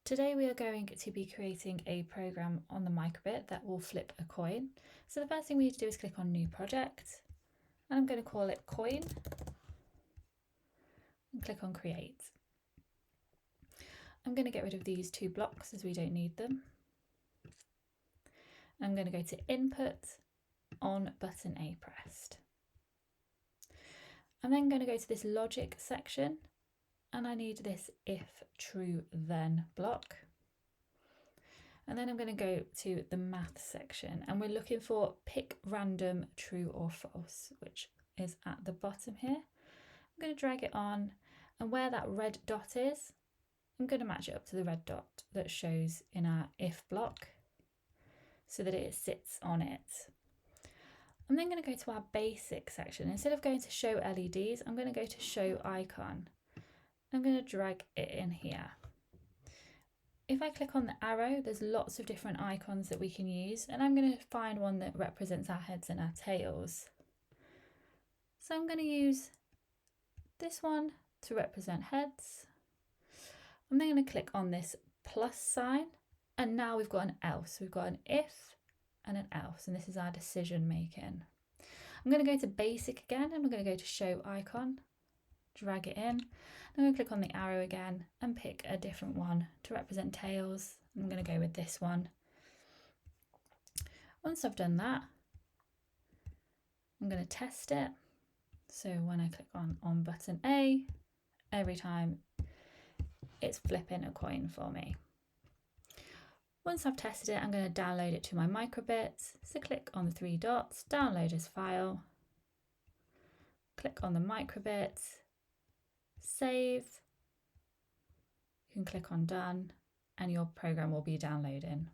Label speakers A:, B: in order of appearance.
A: Today we are going to be creating a program on the Microbit that will flip a coin. So the first thing we need to do is click on New Project, and I'm going to call it Coin, and click on Create. I'm going to get rid of these two blocks as we don't need them. I'm going to go to Input, on button A pressed. I'm then going to go to this Logic section, and I need this If True Then block. And then I'm going to go to the math section, and we're looking for pick random true or false, which is at the bottom here. I'm going to drag it on, and where that red dot is, I'm going to match it up to the red dot that shows in our if block so that it sits on it. I'm then going to go to our basic section. Instead of going to show LEDs, I'm going to go to show icon. I'm going to drag it in here. If I click on the arrow, there's lots of different icons that we can use, and I'm going to find one that represents our heads and our tails. So I'm going to use this one to represent heads. I'm then going to click on this plus sign, and now we've got an else. We've got an if and an else, and this is our decision making. I'm going to go to basic again, and I'm going to go to show icon, drag it in. I'm going to click on the arrow again and pick a different one to represent tails. I'm going to go with this one. Once I've done that, I'm going to test it. So when I click on button A, every time it's flipping a coin for me. Once I've tested it, I'm going to download it to my Microbit. So click on the three dots, download as file, click on the Microbit, save, you can click on done, and your program will be downloading.